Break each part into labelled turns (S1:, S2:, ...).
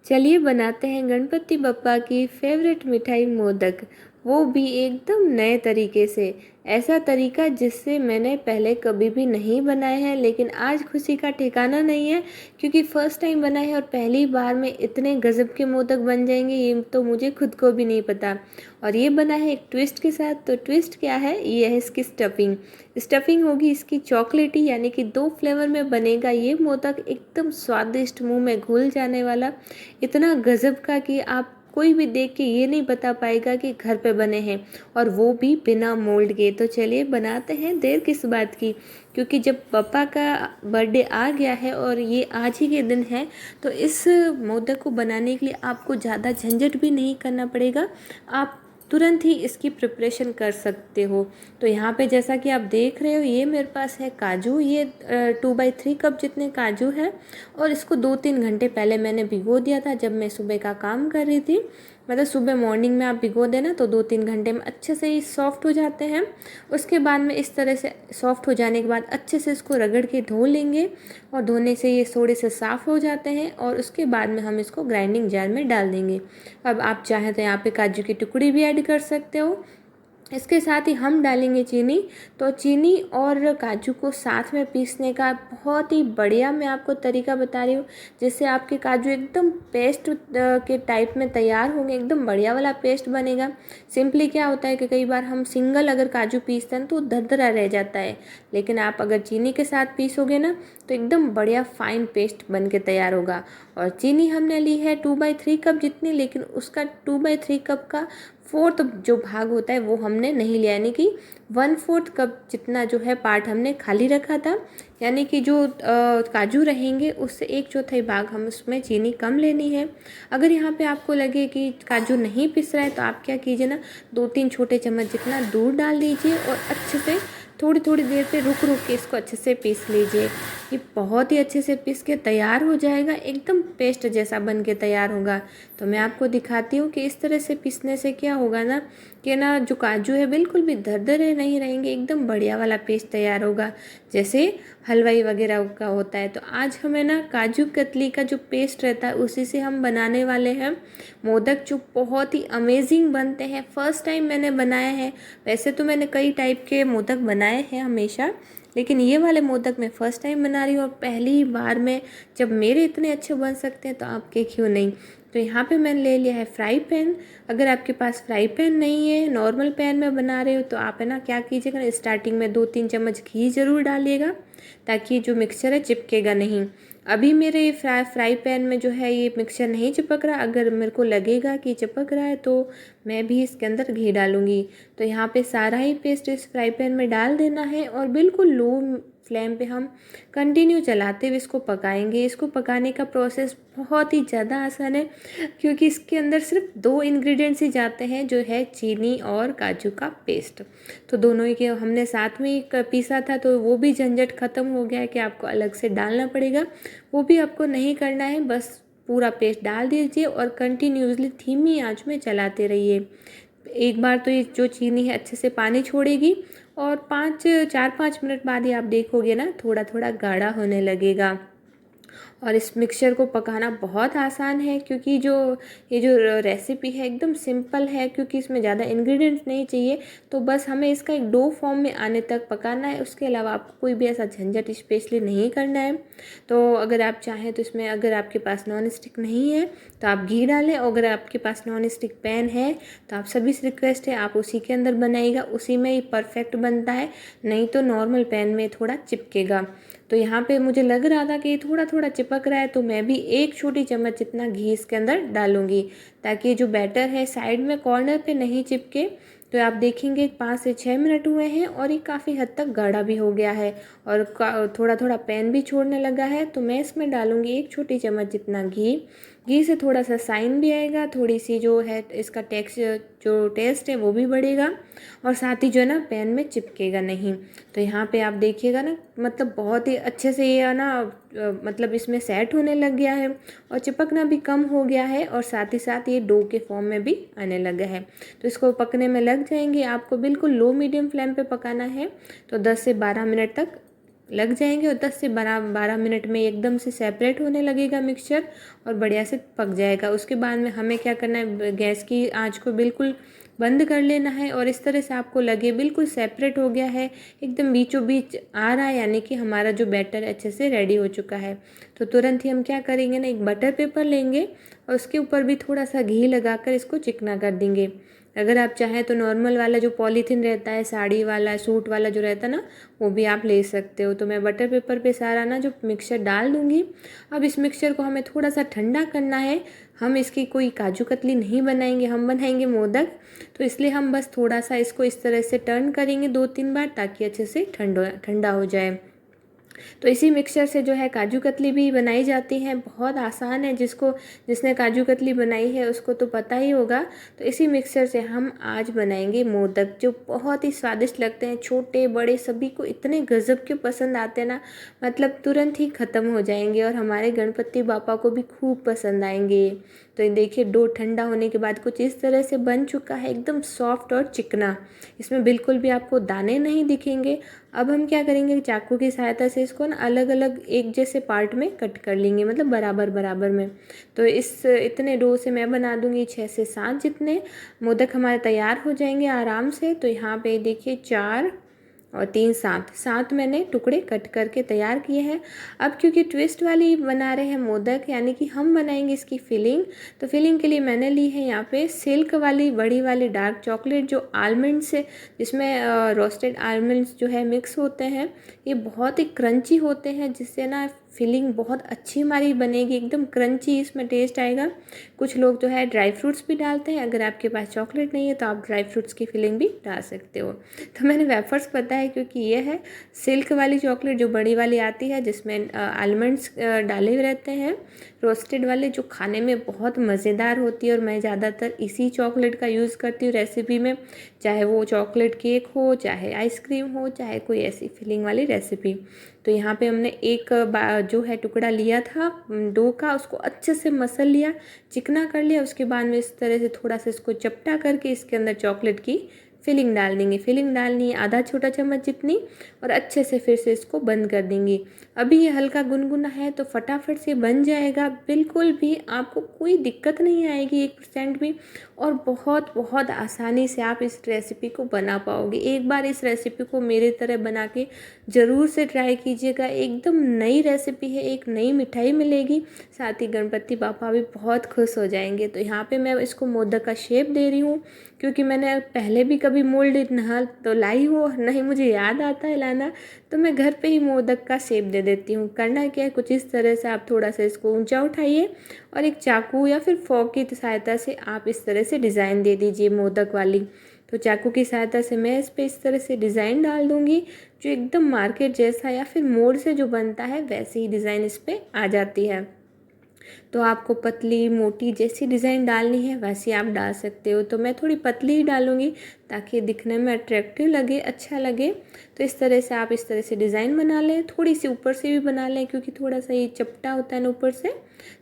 S1: चलिए बनाते हैं गणपति बप्पा की फेवरेट मिठाई मोदक। वो भी एकदम नए तरीके से। ऐसा तरीका जिससे मैंने पहले कभी भी नहीं बनाए हैं, लेकिन आज खुशी का ठिकाना नहीं है क्योंकि फर्स्ट टाइम बना है और पहली बार में इतने गज़ब के मोदक बन जाएंगे ये तो मुझे खुद को भी नहीं पता। और ये बना है एक ट्विस्ट के साथ। तो ट्विस्ट क्या है? ये है इसकी स्टफिंग। स्टफिंग होगी इसकी चॉकलेटी, यानी कि 2 फ्लेवर में बनेगा ये मोदक, एकदम स्वादिष्ट, मुंह में घुल जाने वाला, इतना गज़ब का कि आप कोई भी देख के ये नहीं बता पाएगा कि घर पे बने हैं, और वो भी बिना मोल्ड के। तो चलिए बनाते हैं, देर किस बात की, क्योंकि जब पापा का बर्थडे आ गया है और ये आज ही के दिन है, तो इस मोदक को बनाने के लिए आपको ज़्यादा झंझट भी नहीं करना पड़ेगा। आप तुरंत ही इसकी प्रिपरेशन कर सकते हो। तो यहाँ पे जैसा कि आप देख रहे हो, ये मेरे पास है काजू। ये 2/3 कप जितने काजू है, और इसको 2-3 घंटे पहले मैंने भिगो दिया था जब मैं सुबह का काम कर रही थी। मतलब सुबह मॉर्निंग में आप भिगो देना तो 2-3 घंटे में अच्छे से ये सॉफ्ट हो जाते हैं। उसके बाद में इस तरह से सॉफ्ट हो जाने के बाद अच्छे से इसको रगड़ के धो लेंगे, और धोने से ये थोड़े से साफ़ हो जाते हैं, और उसके बाद में हम इसको ग्राइंडिंग जार में डाल देंगे। अब आप चाहें तो यहाँ पे काजू की टुकड़ी भी ऐड कर सकते हो। इसके साथ ही हम डालेंगे चीनी। तो चीनी और काजू को साथ में पीसने का बहुत ही बढ़िया मैं आपको तरीका बता रही हूँ, जिससे आपके काजू एकदम पेस्ट के टाइप में तैयार होंगे, एकदम बढ़िया वाला पेस्ट बनेगा। सिंपली क्या होता है कि कई बार हम सिंगल अगर काजू पीसते हैं तो दरदरा रह जाता है, लेकिन आप अगर चीनी के साथ पीसोगे ना तो एकदम बढ़िया फाइन पेस्ट बन के तैयार होगा। और चीनी हमने ली है 2/3 कप जितनी, लेकिन उसका 2/3 कप का फोर्थ जो भाग होता है वो हमने नहीं लिया, यानी कि 1/4 कप जितना जो है पार्ट हमने खाली रखा था। यानी कि जो काजू रहेंगे उससे 1/4 भाग हम उसमें चीनी कम लेनी है। अगर यहाँ पे आपको लगे कि काजू नहीं पिस रहा है तो आप क्या कीजिए ना, 2-3 छोटे चम्मच जितना दूध डाल दीजिए और अच्छे से थोड़ी थोड़ी देर पे रुक रुक के इसको अच्छे से पीस लीजिए। ये बहुत ही अच्छे से पीस के तैयार हो जाएगा, एकदम पेस्ट जैसा बन के तैयार होगा। तो मैं आपको दिखाती हूँ कि इस तरह से पीसने से क्या होगा ना, कि ना जो काजू है बिल्कुल भी दरदरे नहीं रहेंगे, एकदम बढ़िया वाला पेस्ट तैयार होगा, जैसे हलवाई वगैरह का होता है। तो आज हमें ना काजू कतली का जो पेस्ट रहता है उसी से हम बनाने वाले हैं मोदक, जो बहुत ही अमेजिंग बनते हैं। फर्स्ट टाइम मैंने बनाया है। वैसे तो मैंने कई टाइप के मोदक बनाए हैं हमेशा, लेकिन ये वाले मोदक मैं फ़र्स्ट टाइम बना रही हूँ, और पहली बार में जब मेरे इतने अच्छे बन सकते हैं तो आपके क्यों नहीं। तो यहाँ पे मैंने ले लिया है फ्राई पैन। अगर आपके पास फ्राई पैन नहीं है, नॉर्मल पैन में बना रहे हो, तो आप है ना क्या कीजिएगा ना, स्टार्टिंग में 2-3 चम्मच घी ज़रूर डालिएगा, ताकि जो मिक्सचर है चिपकेगा नहीं। अभी मेरे फ्राई पैन में जो है ये मिक्सचर नहीं चिपक रहा। अगर मेरे को लगेगा कि चिपक रहा है तो मैं भी इसके अंदर घी डालूँगी। तो यहाँ पे सारा ही पेस्ट इस फ्राई पैन में डाल देना है, और बिल्कुल लो फ्लेम पे हम कंटिन्यू चलाते हुए इसको पकाएंगे। इसको पकाने का प्रोसेस बहुत ही ज़्यादा आसान है, क्योंकि इसके अंदर सिर्फ 2 इंग्रेडिएंट्स ही जाते हैं, जो है चीनी और काजू का पेस्ट। तो दोनों ही के हमने साथ में ही पीसा था, तो वो भी झंझट ख़त्म हो गया है कि आपको अलग से डालना पड़ेगा। वो भी आपको नहीं करना है, बस पूरा पेस्ट डाल दीजिए और कंटिन्यूसली धीमी आंच में चलाते रहिए। एक बार तो ये जो चीनी है अच्छे से पानी छोड़ेगी, और 4-5 मिनट बाद ही आप देखोगे ना थोड़ा थोड़ा गाढ़ा होने लगेगा। और इस मिक्सचर को पकाना बहुत आसान है, क्योंकि ये जो रेसिपी है एकदम सिंपल है, क्योंकि इसमें ज़्यादा इंग्रेडिएंट्स नहीं चाहिए। तो बस हमें इसका एक डो फॉर्म में आने तक पकाना है, उसके अलावा आपको कोई भी ऐसा झंझट स्पेशली नहीं करना है। तो अगर आप चाहें तो इसमें, अगर आपके पास नॉन स्टिक नहीं है तो आप घी डालें, और अगर आपके पास नॉन स्टिक पैन है तो आप सभी से रिक्वेस्ट है आप उसी के अंदर बनाइएगा, उसी में ही परफेक्ट बनता है, नहीं तो नॉर्मल पैन में थोड़ा चिपकेगा। तो यहाँ पे मुझे लग रहा था कि थोड़ा थोड़ा चिपक रहा है, तो मैं भी 1 छोटी चम्मच जितना घी इसके अंदर डालूंगी, ताकि जो बैटर है साइड में कॉर्नर पे नहीं चिपके। तो आप देखेंगे 5 से 6 मिनट हुए हैं, और ये काफ़ी हद तक गाढ़ा भी हो गया है, और थोड़ा थोड़ा पैन भी छोड़ने लगा है। तो मैं इसमें डालूंगी 1 छोटी चम्मच जितना घी। घी से थोड़ा सा साइन भी आएगा, थोड़ी सी जो है इसका जो टेस्ट है वो भी बढ़ेगा, और साथ ही जो है ना पैन में चिपकेगा नहीं। तो यहाँ पे आप देखिएगा ना, मतलब बहुत ही अच्छे से ये है ना, मतलब इसमें सेट होने लग गया है, और चिपकना भी कम हो गया है, और साथ ही साथ ये डो के फॉर्म में भी आने लगा है। तो इसको पकने में लग जाएंगे, आपको बिल्कुल लो मीडियम फ्लेम पे पकाना है। तो 10 से 12 मिनट तक लग जाएंगे और 10 से 12 मिनट में एकदम से सेपरेट होने लगेगा मिक्सचर और बढ़िया से पक जाएगा। उसके बाद में हमें क्या करना है, गैस की आंच को बिल्कुल बंद कर लेना है और इस तरह से आपको लगे बिल्कुल सेपरेट हो गया है, एकदम बीचों बीच आ रहा है, यानी कि हमारा जो बैटर अच्छे से रेडी हो चुका है। तो तुरंत ही हम क्या करेंगे ना, एक बटर पेपर लेंगे और उसके ऊपर भी थोड़ा सा घी लगाकर इसको चिकना कर देंगे। अगर आप चाहें तो नॉर्मल वाला जो पॉलीथीन रहता है, साड़ी वाला, सूट वाला जो रहता है ना, वो भी आप ले सकते हो। तो मैं बटर पेपर पे सारा ना जो मिक्सचर डाल दूँगी। अब इस मिक्सचर को हमें थोड़ा सा ठंडा करना है। हम इसकी कोई काजू कतली नहीं बनाएंगे, हम बनाएंगे मोदक। तो इसलिए हम बस थोड़ा सा इसको इस तरह से टर्न करेंगे 2-3 बार, ताकि अच्छे से ठंडा हो जाए। तो इसी मिक्सचर से जो है काजू कतली भी बनाई जाती है, बहुत आसान है। जिसने काजू कतली बनाई है उसको तो पता ही होगा। तो इसी मिक्सचर से हम आज बनाएंगे मोदक, जो बहुत ही स्वादिष्ट लगते हैं। छोटे बड़े सभी को इतने गजब के पसंद आते हैं ना, मतलब तुरंत ही ख़त्म हो जाएंगे और हमारे गणपति बापा को भी खूब पसंद आएंगे। तो ये देखिए, डो ठंडा होने के बाद कुछ इस तरह से बन चुका है, एकदम सॉफ्ट और चिकना। इसमें बिल्कुल भी आपको दाने नहीं दिखेंगे। अब हम क्या करेंगे, चाकू की सहायता से इसको ना अलग अलग एक जैसे पार्ट में कट कर लेंगे, मतलब बराबर बराबर में। तो इतने डो से मैं बना दूंगी 6 से 7 जितने मोदक हमारे तैयार हो जाएंगे आराम से। तो यहाँ पे देखिए 4 और 3 7 मैंने टुकड़े कट करके तैयार किए हैं। अब क्योंकि ट्विस्ट वाली बना रहे हैं मोदक, यानी कि हम बनाएंगे इसकी फिलिंग। तो फिलिंग के लिए मैंने ली है यहाँ पे सिल्क वाली बड़ी वाली डार्क चॉकलेट, जो आलमंड से, जिसमें रोस्टेड आलमंड्स जो है मिक्स होते हैं। ये बहुत ही क्रंची होते हैं, जिससे ना फिलिंग बहुत अच्छी हमारी बनेगी, एकदम क्रंची इसमें टेस्ट आएगा। कुछ लोग जो है ड्राई फ्रूट्स भी डालते हैं, अगर आपके पास चॉकलेट नहीं है तो आप ड्राई फ्रूट्स की फिलिंग भी डाल सकते हो। तो मैंने वेफर्स पता है, क्योंकि ये है सिल्क वाली चॉकलेट जो बड़ी वाली आती है, जिसमें आलमंड्स डाले हुए रहते हैं, रोस्टेड वाले, जो खाने में बहुत मज़ेदार होती है। और मैं ज़्यादातर इसी चॉकलेट का यूज़ करती हूँ रेसिपी में, चाहे वो चॉकलेट केक हो, चाहे आइसक्रीम हो, चाहे कोई ऐसी फिलिंग वाली रेसिपी। तो यहाँ पे हमने एक जो है टुकड़ा लिया था डो का, उसको अच्छे से मसल लिया, चिकना कर लिया। उसके बाद में इस तरह से थोड़ा सा इसको चपटा करके इसके अंदर चॉकलेट की फिलिंग डाल देंगे। फिलिंग डालनी है आधा छोटा चम्मच जितनी, और अच्छे से फिर से इसको बंद कर देंगे। अभी ये हल्का गुनगुना है तो फटाफट से बन जाएगा, बिल्कुल भी आपको कोई दिक्कत नहीं आएगी 1% भी। और बहुत बहुत आसानी से आप इस रेसिपी को बना पाओगे। एक बार इस रेसिपी को मेरे तरह बना के ज़रूर से ट्राई कीजिएगा। एकदम नई रेसिपी है, एक नई मिठाई मिलेगी, साथ ही गणपति बापा भी बहुत खुश हो जाएंगे। तो यहाँ पे मैं इसको मोदक का शेप दे रही हूँ, क्योंकि मैंने पहले भी कभी मोल्ड ना तो लाई हो, नहीं मुझे याद आता है लाना, तो मैं घर पे ही मोदक का शेप दे देती हूँ। करना क्या है, कुछ इस तरह से आप थोड़ा सा इसको ऊंचा उठाइए और एक चाकू या फिर फॉर्क की सहायता से आप इस तरह से डिज़ाइन दे दीजिए मोदक वाली। तो चाकू की सहायता से मैं इस पर इस तरह से डिज़ाइन डाल दूँगी, जो एकदम मार्केट जैसा या फिर मोड़ से जो बनता है वैसे ही डिज़ाइन इस पर आ जाती है। तो आपको पतली मोटी जैसी डिज़ाइन डालनी है वैसी आप डाल सकते हो। तो मैं थोड़ी पतली ही डालूँगी, ताकि दिखने में अट्रैक्टिव लगे, अच्छा लगे। तो इस तरह से आप इस तरह से डिज़ाइन बना लें, थोड़ी सी ऊपर से भी बना लें, क्योंकि थोड़ा सा ये चपटा होता है ना ऊपर से।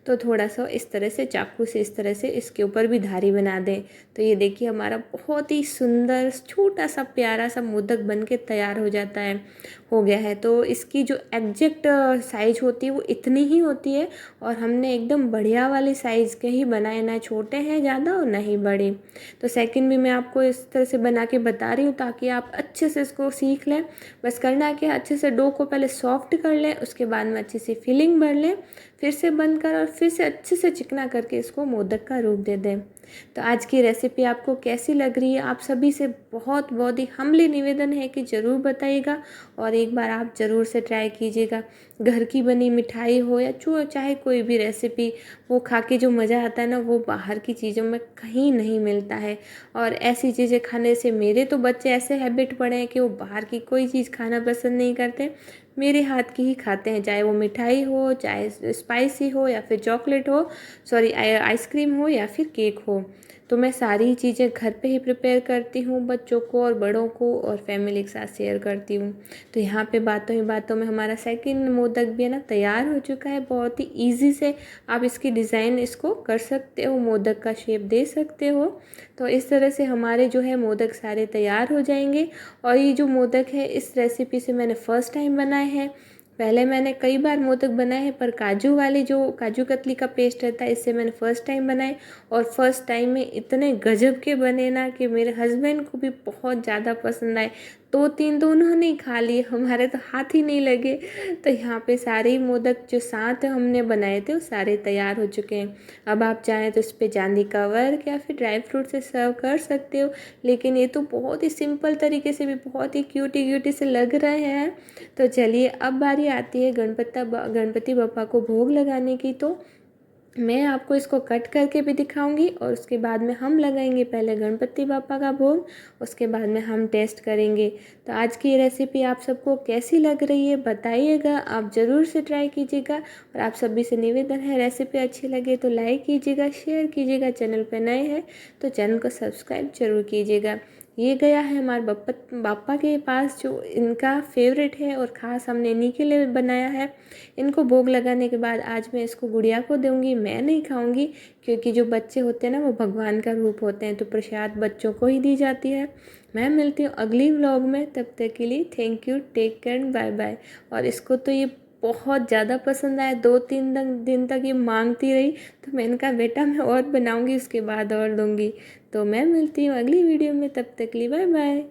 S1: तो थोड़ा सा इस तरह से चाकू से इस तरह से इसके ऊपर भी धारी बना दें। तो ये देखिए, हमारा बहुत ही सुंदर छोटा सा प्यारा सा मोदक बन के तैयार हो गया है। तो इसकी जो एग्जैक्ट साइज होती है वो इतनी ही होती है, और हमने एकदम बढ़िया वाली साइज़ के ही बनाए, ना छोटे हैं ज़्यादा और ना ही बड़े। तो सेकंड भी मैं आपको इस तरह से बना के बता रही हूँ, ताकि आप अच्छे से इसको सीख लें। बस करना है कि अच्छे से डो को पहले सॉफ्ट कर लें, उसके बाद में अच्छी सी फिलिंग भर लें, फिर से बंद कर और फिर से अच्छे से चिकना करके इसको मोदक का रूप दे दें। तो आज की रेसिपी आपको कैसी लग रही है, आप सभी से बहुत बहुत ही हम्बली निवेदन है कि ज़रूर बताइएगा, और एक बार आप ज़रूर से ट्राई कीजिएगा। घर की बनी मिठाई हो या जो चाहे कोई भी रेसिपी, वो खा के जो मज़ा आता है ना, वो बाहर की चीज़ों में कहीं नहीं मिलता है। और ऐसी चीज़ें खाने से मेरे तो बच्चे ऐसे हैबिट पड़े हैं कि वो बाहर की कोई चीज़ खाना पसंद नहीं करते, मेरे हाथ की ही खाते हैं, चाहे वो मिठाई हो, चाहे स्पाइसी हो या फिर चॉकलेट हो, सॉरी आइसक्रीम हो या फिर केक हो। तो मैं सारी चीज़ें घर पे ही प्रिपेयर करती हूँ, बच्चों को और बड़ों को और फैमिली के साथ शेयर करती हूँ। तो यहाँ पे बातों ही बातों में हमारा सेकंड मोदक भी है ना तैयार हो चुका है। बहुत ही ईज़ी से आप इसकी डिज़ाइन इसको कर सकते हो, मोदक का शेप दे सकते हो। तो इस तरह से हमारे जो है मोदक सारे तैयार हो जाएंगे। और ये जो मोदक है इस रेसिपी से मैंने फ़र्स्ट टाइम बनाए हैं। पहले मैंने कई बार मोदक बनाए हैं, पर काजू वाले जो काजू कतली का पेस्ट रहता है इससे मैंने फ़र्स्ट टाइम बनाए। और फर्स्ट टाइम में इतने गजब के बने ना कि मेरे हस्बैंड को भी बहुत ज़्यादा पसंद आए। 2-3 तो उन्होंने ही खा लिए, हमारे तो हाथ ही नहीं लगे। तो यहाँ पे सारे ही मोदक जो साथ हमने बनाए थे वो सारे तैयार हो चुके हैं। अब आप चाहें तो इस पर चांदी का वर्क या फिर ड्राई फ्रूट से सर्व कर सकते हो। लेकिन ये तो बहुत ही सिंपल तरीके से भी बहुत ही क्यूटी क्यूटी से लग रहे हैं। तो चलिए अब बारी आती है गणपति बप्पा को भोग लगाने की। तो मैं आपको इसको कट करके भी दिखाऊंगी और उसके बाद में हम लगाएंगे पहले गणपति बापा का भोग, उसके बाद में हम टेस्ट करेंगे। तो आज की ये रेसिपी आप सबको कैसी लग रही है बताइएगा, आप ज़रूर से ट्राई कीजिएगा। और आप सभी से निवेदन है, रेसिपी अच्छी लगे तो लाइक कीजिएगा, शेयर कीजिएगा, चैनल पर नए हैं तो चैनल को सब्सक्राइब जरूर कीजिएगा। ये गया है हमारे बापा के पास जो इनका फेवरेट है और ख़ास हमने इन्हीं के लिए बनाया है। इनको भोग लगाने के बाद आज मैं इसको गुड़िया को दूंगी, मैं नहीं खाऊंगी क्योंकि जो बच्चे होते हैं ना वो भगवान का रूप होते हैं, तो प्रसाद बच्चों को ही दी जाती है। मैं मिलती हूँ अगली व्लॉग में, तब तक के लिए thank you, take care, bye bye. और इसको तो ये बहुत ज़्यादा पसंद आया, 2-3 दिन तक ये मांगती रही। तो मैंने कहा बेटा मैं और बनाऊंगी उसके बाद और दूंगी। तो मैं मिलती हूँ अगली वीडियो में, तब तक के लिए बाय बाय।